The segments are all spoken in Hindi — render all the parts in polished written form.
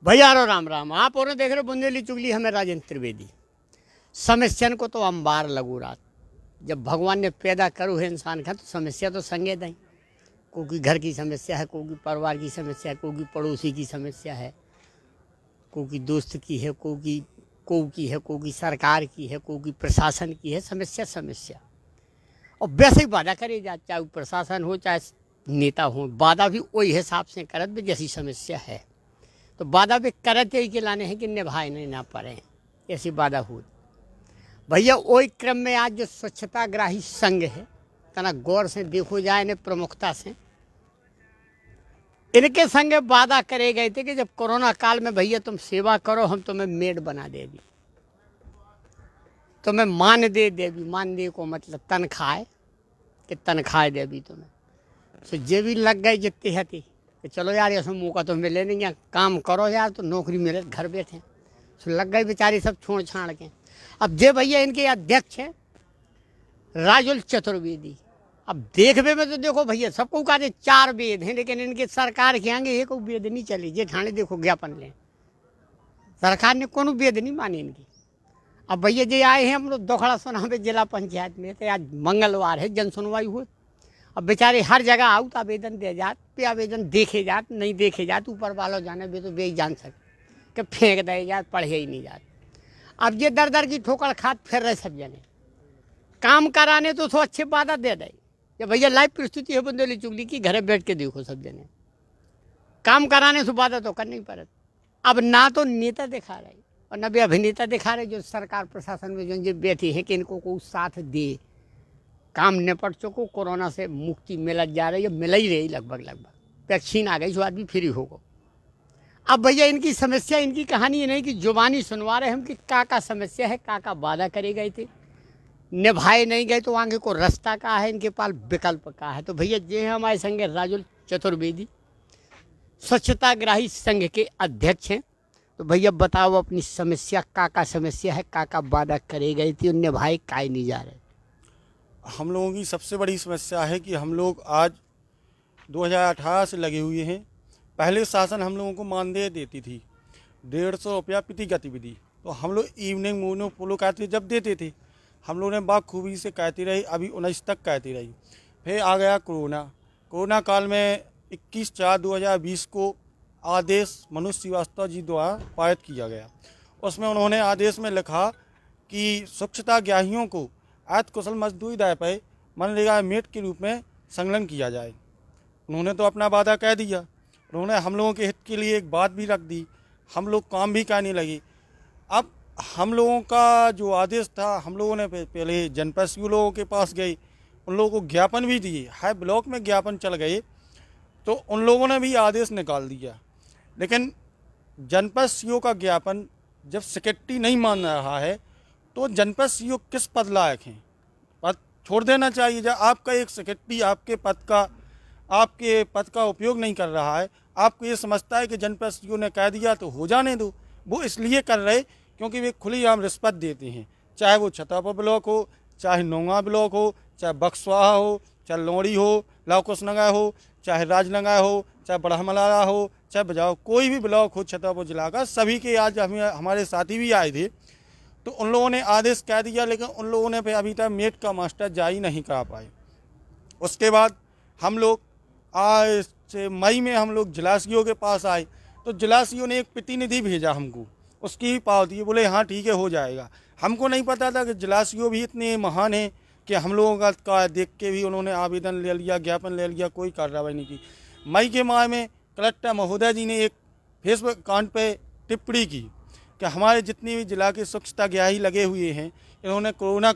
भैया रो राम राम। आप और देख रहे हो बुंदेली चुगली, हमें राजेंद्र त्रिवेदी। समस्या को तो अंबार लगू रात। जब भगवान ने पैदा करो है इंसान का, तो समस्या तो संगे दई। कोई घर की समस्या है, कोई परिवार की समस्या है, कोई पड़ोसी की समस्या है, कोई दोस्त की है, कोई है, कोई सरकार की है, कोई प्रशासन की है। समस्या समस्या और वैसे ही वादा करे जा, चाहे प्रशासन हो चाहे नेता हो, वादा भी वही हिसाब से करत भी जैसी समस्या है। तो वादा भी करते ही के लाने हैं कि निभाए नहीं ना पाए, ऐसी वादा हुई। भैया वही क्रम में आज जो स्वच्छताग्राही संघ है, तना गौर से देखो जाए ने प्रमुखता से, इनके संग वादा करे गए थे कि जब कोरोना काल में भैया तुम सेवा करो, हम तुम्हें मेड बना दे दी, तुम्हें मान दे देवी। मान दे को मतलब तनख्वाह, कि तनख्वाह देवी तुम्हें। तो जे भी लग गई जितनी हती कि चलो यार ऐसा मौका तो मिले नहीं, यार काम करो यार तो नौकरी मिले, घर बैठे। तो लग गई बेचारी सब छोड़ छाड़ के। अब जे भैया इनके अध्यक्ष हैं राजुल चतुर्वेदी। अब देखने में तो देखो भैया सबको कहा 4 वेद हैं, लेकिन इनके सरकार के आगे एक वेद नहीं चली। जे ठाणे देखो ज्ञापन लें, सरकार ने कोनो वेद नहीं मानी इनकी। अब भैया जे आए हैं हम लोग दोखड़ा सोना में जिला पंचायत में, तो आज मंगलवार है, जन सुनवाई हुई। अब बेचारे हर जगह आउट आवेदन दे जात पे, आवेदन देखे जात, नहीं देखे जात, ऊपर वालों जाने भी तो वे ही जान सके कि फेंक दे जात, पढ़े ही नहीं जात। अब ये दर दर की ठोकर खात फिर रहे सब जने। काम कराने तो अच्छे वादा दे दे। ये भैया लाइव परिस्थिति है बुंदेली चुगली की, घर बैठ के देखो सब जने। काम कराने से वादा तो करनी पड़त। अब ना तो नेता दिखा रहे और न भी अभिनेता दिखा रहे जो सरकार प्रशासन में जो बैठी है कि इनको को साथ दे। काम निपट चुको, कोरोना से मुक्ति मिलत जा रही है, मिल ही रही लगभग। वैक्सीन आ गई जो आदमी फ्री होगा। अब भैया इनकी समस्या, इनकी कहानी ये नहीं कि जुबानी सुनवा रहे हम कि का समस्या है, का वादा करे गए थे, निभाए नहीं गए, तो आगे को रास्ता का है, इनके पास विकल्प का है। तो भैया जे हमारे संगे राजुल चतुर्वेदी स्वच्छताग्राही संघ के अध्यक्ष हैं। तो भैया बताओ अपनी समस्या, का समस्या है, का वादा करे गए थे, निभाए काहे नहीं जा रहे। हम लोगों की सबसे बड़ी समस्या है कि हम लोग आज 2018 से लगे हुए हैं। पहले शासन हम लोगों को मानदेय देती थी 150 रुपया प्रति गतिविधि। तो हम लोग इवनिंग मोनो पोलो कहते जब देते थे, हम लोगों ने बाखूबी से कहती रही, अभी 19 तक कहती रही। फिर आ गया कोरोना काल में 21/4/2020 को आदेश मनोज श्रीवास्तव जी द्वारा पारित किया गया। उसमें उन्होंने आदेश में लिखा कि स्वच्छताग्राहियों को अर्ध कुशल मजदूरी दर पर मनरेगा मेट के रूप में संलग्न किया जाए। उन्होंने तो अपना वादा कह दिया। उन्होंने हम लोगों के हित के लिए एक बात भी रख दी, हम लोग काम भी करने लगे। अब हम लोगों का जो आदेश था, हम लोगों ने पहले जनपद सी लोगों के पास गए, उन लोगों को ज्ञापन भी दिए, हर ब्लॉक में ज्ञापन चल गए, तो उन लोगों ने भी आदेश निकाल दिया। लेकिन जनपद सीओ का ज्ञापन जब सेक्रेटरी नहीं मान रहा है, तो जनपद सीओ किस पद लायक हैं? पद छोड़ देना चाहिए। जब आपका एक सेक्रेटरी आपके पद का उपयोग नहीं कर रहा है, आपको ये समझता है कि जनपद सीओ ने कह दिया तो हो जाने दो। वो इसलिए कर रहे क्योंकि वे खुलेआम रिश्वत देते हैं, चाहे वो छतरपुर ब्लॉक हो, चाहे नोंगा ब्लॉक हो, चाहे बक्सवाहा हो, चाहे लोहड़ी हो, लाकुशनगर हो, चाहे राजनगर हो, चाहे बड़हमलारा हो, चाहे बजाओ, कोई भी ब्लॉक हो छतरपुर जिला का, सभी के आज हमारे साथी भी आए थे। तो उन लोगों ने आदेश कह दिया, लेकिन उन लोगों ने अभी तक मेट का मास्टर जारी नहीं करा पाए। उसके बाद हम लोग आज मई में हम लोग जिला सीओ के पास आए, तो जिला सीओ ने एक प्रतिनिधि भेजा हमको, उसकी भी पावती, बोले हाँ ठीक है हो जाएगा। हमको नहीं पता था कि जिला सीओ भी इतने महान है कि हम लोगों का देख के भी उन्होंने आवेदन ले लिया, ज्ञापन ले लिया, कोई कार्रवाई नहीं की। मई के माह में कलेक्टर महोदय जी ने एक फेसबुक अकाउंट पर टिप्पणी की कि हमारे जितने भी जिला के स्वच्छताग्राही लगे हुए हैं, इन्होंने कोरोना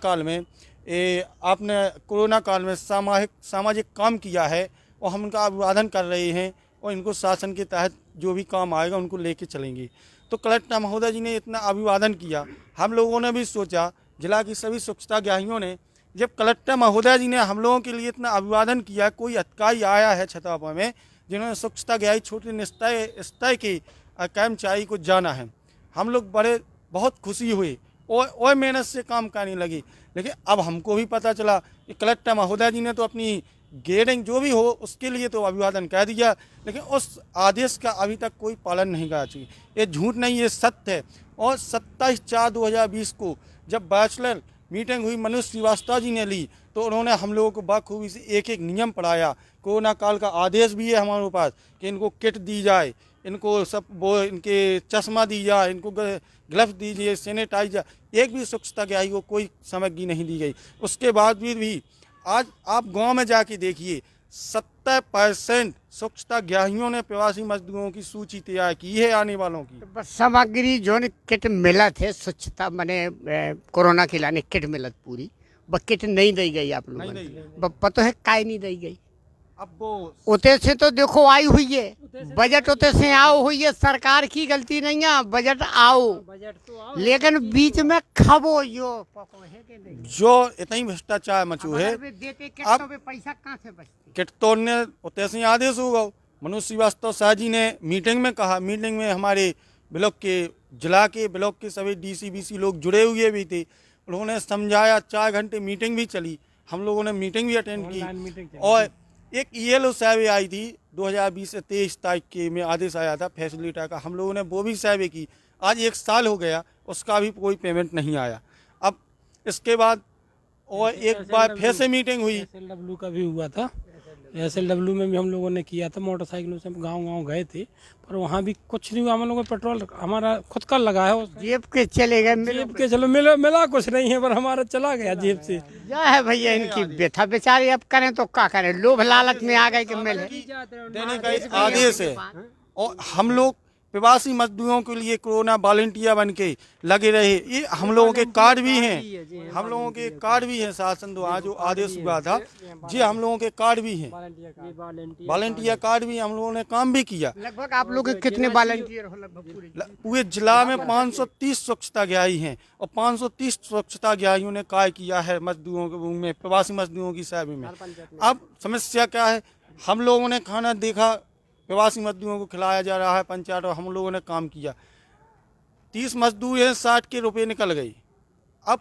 काल में सामाजिक काम किया है और हम उनका अभिवादन कर रहे हैं और इनको शासन के तहत जो भी काम आएगा उनको लेके चलेंगे। तो कलेक्टर महोदय जी ने इतना अभिवादन किया, हम लोगों ने भी सोचा, जिला की सभी स्वच्छताग्राहियों ने, जब कलेक्टर महोदय जी ने हम लोगों के लिए इतना अभिवादन किया, कोई अधिकारी आया है छतरपुर में जिन्होंने स्वच्छताग्राही छोटे स्तर के कर्मचारी को जाना है, हम लोग बहुत खुशी हुई और मेहनत से काम करने लगे। लेकिन अब हमको भी पता चला कि कलेक्टर महोदय जी ने तो अपनी गेडिंग जो भी हो उसके लिए तो अभिवादन कह दिया, लेकिन उस आदेश का अभी तक कोई पालन नहीं करा चाहिए। ये झूठ नहीं, ये सत्य है। और 27/4/2020 को जब बैचलर मीटिंग हुई मनोज श्रीवास्तव जी ने ली, तो उन्होंने हम लोगों को बखूबी से एक एक नियम पढ़ाया। कोरोना काल का आदेश भी है हमारे पास कि इनको किट दी जाए, इनको सब वो इनके चश्मा दी जाए, इनको ग्लव्स दीजिए, सैनिटाइजर, एक भी स्वच्छता की आई वो कोई सामग्री नहीं दी गई। उसके बाद भी आज आप गांव में जाके देखिए 70% स्वच्छता ग्राहियों ने प्रवासी मजदूरों की सूची तैयार की है आने वालों की। तो बस सामग्री जो ने किट मिला थे स्वच्छता मने कोरोना के लाने किट मिलत पूरी, बस किट नहीं दी गई आप लोगों नहीं, पता है काय नहीं दी गई। अब वो उते से तो देखो आई हुई है, बजट उते से आओ हुई है, सरकार की गलती नहीं है, बजट आओ लेकिन बीच में खबो यो जो इतना ही भ्रष्टाचार मचू है। अब पैसा कहाँ से बचते? किट तोड़ने उतने से आदेश होगा। मनोज श्रीवास्तव शाह जी ने मीटिंग में कहा, मीटिंग में हमारे ब्लॉक के जिला के ब्लॉक के सभी DCBC लोग जुड़े हुए भी थे, उन्होंने समझाया, 4 घंटे मीटिंग भी चली, हम लोगों ने मीटिंग भी अटेंड की। और एक ELO सर्वे आई थी 2020 से 23 तारीख के में आदेश आया था फैसिलिटा का, हम लोगों ने वो भी सर्वे की। आज 1 साल हो गया, उसका भी कोई पेमेंट नहीं आया। अब इसके बाद और एक बार फिर से मीटिंग हुई, SLW का भी हुआ था। SLW में भी हम लोगों ने किया था, मोटरसाइकिलों से गांव-गांव गए थे, पर वहाँ भी कुछ नहीं हुआ। हम लोगों को पेट्रोल हमारा खुद का लगा है, जेब के चले गए, जेब के चलो मिला कुछ नहीं है, पर हमारा चला गया जेब से। क्या है भैया इनकी व्यथा, बेचारे अब करें तो क्या करें, लोभ लालच में आ गए कि मिले देने का एक आदेश है। और हम लोग प्रवासी मजदूरों के लिए कोरोना वॉलंटियर बन के लगे रहे, ये हम लोगों के कार्ड भी हैं, हम लोगों के कार्ड भी हैं। शासन द्वारा जो आदेश हुआ था जी, हम लोगों के कार्ड भी हैं, वॉलंटियर कार्ड भी, हम लोगों ने काम भी किया। लगभग आप लोग के कितने वॉलंटियर हो? लगभग पूरे जिला में 530 स्वच्छता ग्राही हैं, और 530 स्वच्छता ग्राहियों ने कार्य किया है मजदूरों के में, प्रवासी मजदूरों की सेवा में। अब समस्या क्या है, हम लोगों ने खाना देखा, प्रवासी मजदूरों को खिलाया जा रहा है पंचायत, और हम लोगों ने काम किया। 30 मजदूर हैं, 60 के रुपए निकल गई। अब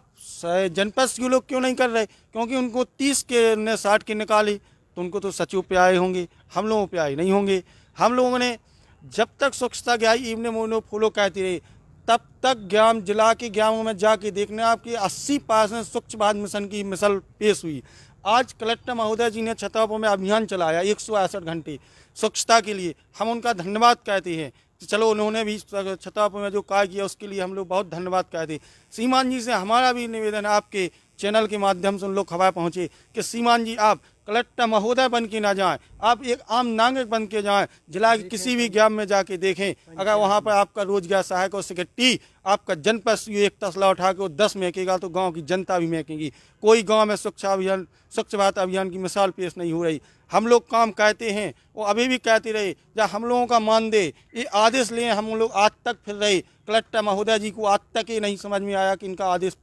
जनपद के लोग क्यों नहीं कर रहे? क्योंकि उनको 30 के ने 60 के निकाली, तो उनको तो सचिव पे आए होंगे, हम लोगों पे आए नहीं होंगे। हम लोगों ने जब तक स्वच्छता ग्राही इवने मोनो फॉलो कहते रहे, तब तक ग्राम जिला के ग्रामों में जाके देखने आपकी 80% स्वच्छ भारत मिशन की मिसाल पेश हुई। आज कलेक्टर महोदय जी ने छतरपुर में अभियान चलाया 168 घंटे स्वच्छता के लिए, हम उनका धन्यवाद कहते हैं। चलो उन्होंने भी छतरपुर में जो कार्य किया उसके लिए हम लोग बहुत धन्यवाद कहते हैं। श्रीमान जी से हमारा भी निवेदन है, आपके चैनल के माध्यम से उन लोग खबर पहुँचे कि श्रीमान जी आप कलेक्टर महोदय बन के ना जाएं, आप एक आम नागरिक बन के जाएं, जिला के किसी भी ग्राम में जाके देखें, अगर वहाँ पर आपका रोजगार सहायक और सेक्रेटरी आपका जनपद एक तसला उठा के वो 10 महकेगा तो गांव की जनता भी महकेगी। कोई गांव में स्वच्छ भारत अभियान की मिसाल पेश नहीं हो रही। हम लोग काम कहते हैं, वो अभी भी कहते रहे, जब हम लोगों का मान दे, ये आदेश लिए हम लोग आज तक फिर रहे। कलेक्टर महोदय जी को आज तक ये नहीं समझ में आया कि इनका आदेश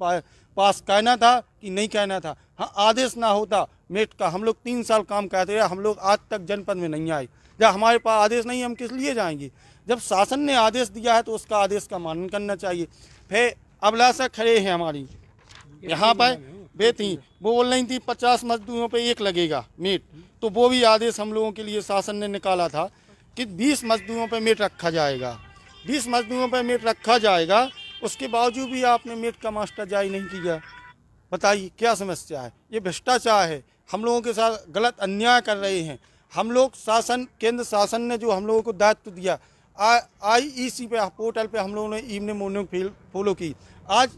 पास कहना था कि नहीं कहना था। हाँ, आदेश ना होता मेट का, हम लोग 3 साल काम करते रहे, हम लोग आज तक जनपद में नहीं आए। जब हमारे पास आदेश नहीं, हम किस लिए जाएंगे? जब शासन ने आदेश दिया है तो उसका आदेश का मानन करना चाहिए। फिर अभिलाषा खड़े हैं हमारी यहाँ पर बेटी, वो बोल रही थी 50 मजदूरों पे 1 लगेगा मेट, तो वो भी आदेश हम लोगों के लिए शासन ने निकाला था कि 20 मजदूरों पे मेट रखा जाएगा, 20 मजदूरों पे मेट रखा जाएगा। उसके बावजूद भी आपने मेट का मास्टर जारी नहीं किया। बताइए क्या समस्या है? ये भ्रष्टाचार है, हम लोगों के साथ गलत अन्याय कर रहे हैं। हम लोग केंद्र शासन ने जो हम लोगों को दायित्व दिया, IEC पे पोर्टल पे हम लोगों ने इवनिंग मॉर्निंग फॉलो की। आज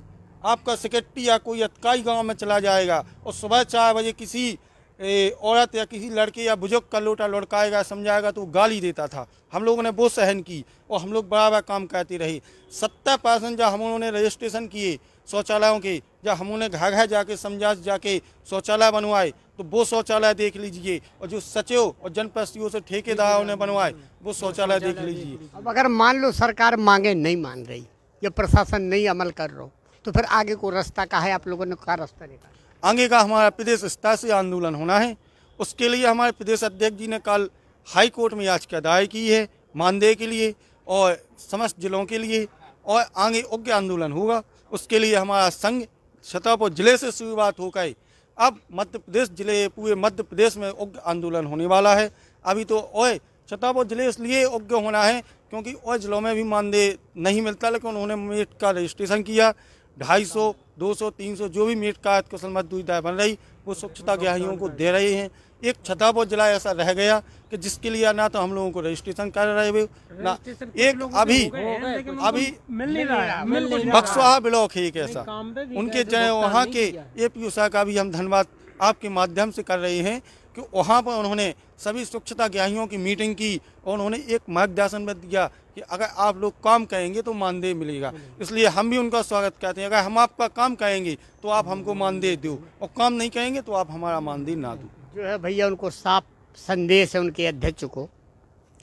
आपका सेक्रेटरी या कोई अधिकारी गांव में चला जाएगा और सुबह 4 बजे किसी औरत या किसी लड़के या बुजुर्ग का लोटा लड़काएगा, समझाएगा तो गाली देता था। हम लोगों ने वो सहन की और हम लोग बराबर काम करते रहे। 70% जब हम लोगों ने रजिस्ट्रेशन किए शौचालयों के, जब हम उन्हें घर घर जाके समझा जाके शौचालय बनवाए, तो वो शौचालय देख लीजिए, और जो सचिव और जनप्रतिनिधियों से ठेकेदारों ने बनवाए वो शौचालय देख लीजिए। अब अगर मान लो सरकार मांगे नहीं मान रही या प्रशासन नहीं अमल कर रहा, तो फिर आगे को रास्ता का है? आप लोगों ने क्या रास्ता निकाला? आगे का हमारा प्रदेश स्तर से आंदोलन होना है। उसके लिए हमारे प्रदेश अध्यक्ष जी ने कल हाई कोर्ट में याचिका दायर की है मानदेय के लिए और समस्त जिलों के लिए, और आगे उग्र आंदोलन होगा। उसके लिए हमारा संघ छतरपुर जिले से शुरुआत होकर अब मध्य प्रदेश जिले पूरे मध्य प्रदेश में उग्र आंदोलन होने वाला है। अभी तो ओए छतरपुर जिले इसलिए उग्र होना है क्योंकि और जिलों में भी मानदेय नहीं मिलता, लेकिन उन्होंने मेट का रजिस्ट्रेशन किया। 250, 200, 300 जो भी मेट का कुशल मजदूरी दर बन रही वो स्वच्छता ग्राहियों को दे रहे हैं। एक छतरपुर जिला ऐसा रह गया कि जिसके लिए ना तो हम लोगों को रजिस्ट्रेशन कर रहे हुए ना एक अभी मिल नहीं रहा है। बक्सवाहा ब्लॉक है एक ऐसा, उनके वहाँ के एपीओ साहब का भी हम धन्यवाद आपके माध्यम से कर रहे हैं कि वहाँ पर उन्होंने सभी स्वच्छता ग्राहियों की मीटिंग की और उन्होंने एक मार्गदर्शन में दिया कि अगर आप लोग काम करेंगे तो मानदेय मिलेगा। इसलिए हम भी उनका स्वागत करते हैं। अगर हम आपका काम करेंगे तो आप हमको मानदेय दो, और काम नहीं करेंगे तो आप हमारा मानदेय ना दो। जो है भैया उनको साफ संदेश है उनके अध्यक्ष को,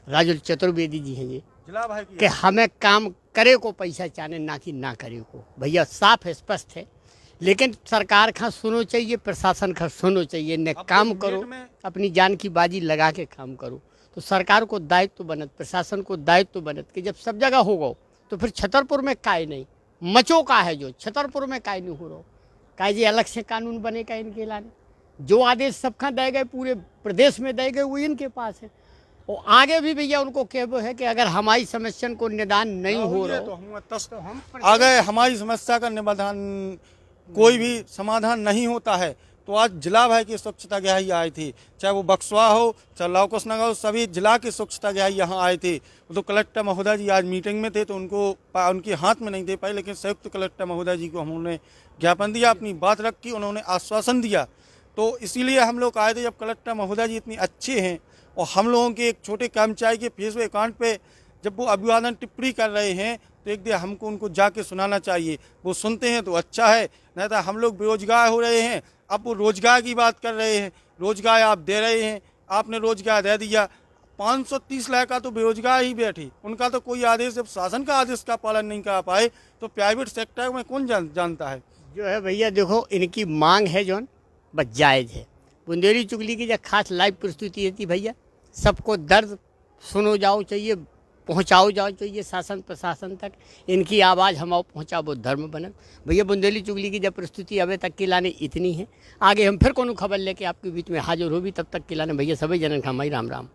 राजुल चतुर्वेदी जी हैं ये, जिला भाई कि हमें काम करे को पैसा चाहे ना कि ना करे को। भैया साफ है, स्पष्ट है। लेकिन सरकार का सुनो चाहिए, प्रशासन का सुनो चाहिए। न काम करो, अपनी जान की बाजी लगा के काम करो। तो सरकार को दायित्व बनत, प्रशासन को दायित्व बनत कि जब सब जगह होगा तो फिर छतरपुर में काय नहीं मचो का है, जो छतरपुर में काय नहीं हो रहा काय जी अलग से कानून बनेगा इनके लाने। जो आदेश सबका दे गए पूरे प्रदेश में दे गए वो इनके पास है। और आगे भी भैया उनको कहबो है कि अगर हमारी समस्या को निदान नहीं हो रहा तो हम अगर हमारी समस्या का निदान कोई भी समाधान नहीं होता है तो आज जिला भर के स्वच्छता ग्राही आए थे, चाहे वो बक्सवा हो चाहे लौकुश नगर हो, सभी जिला के स्वच्छता ग्राही यहाँ आए थे। तो कलेक्टर महोदय जी आज मीटिंग में थे तो उनको उनके हाथ में नहीं दे पाए, लेकिन संयुक्त कलेक्टर महोदय जी को हमने ज्ञापन दिया, अपनी बात रखी, उन्होंने आश्वासन दिया। तो इसीलिए हम लोग आए थे। जब कलेक्टर महोदय जी इतनी अच्छे हैं और हम लोगों के एक छोटे कर्मचारी के फेसबुक अकाउंट पे जब वो अभिवादन टिप्पणी कर रहे हैं तो एक दिन हमको उनको जाके सुनाना चाहिए। वो सुनते हैं तो अच्छा है, नहीं तो हम लोग बेरोजगार हो रहे हैं। अब वो रोजगार की बात कर रहे हैं, रोजगार आप दे रहे हैं, आपने रोजगार दे दिया। 530 लाख का तो बेरोजगार ही बैठे, उनका तो कोई आदेश, जब शासन का आदेश का पालन नहीं कर पाए तो प्राइवेट सेक्टर में कौन जानता है। जो है भैया देखो इनकी मांग है जो बस जायज़ है। बुंदेली चुगली की जब खास लाइव प्रस्तुति रहती भैया, सबको दर्द सुनो जाओ चाहिए, पहुंचाओ जाओ चाहिए शासन प्रशासन तक। इनकी आवाज़ हम पहुंचा वो धर्म बनत। भैया बुंदेली चुगली की जब प्रस्तुति अभी तक की लाने इतनी है। आगे हम फिर कोनो खबर लेके आपके बीच में हाजिर हो भी, तब तक की लाने भैया सभी जनन का हमारी राम राम।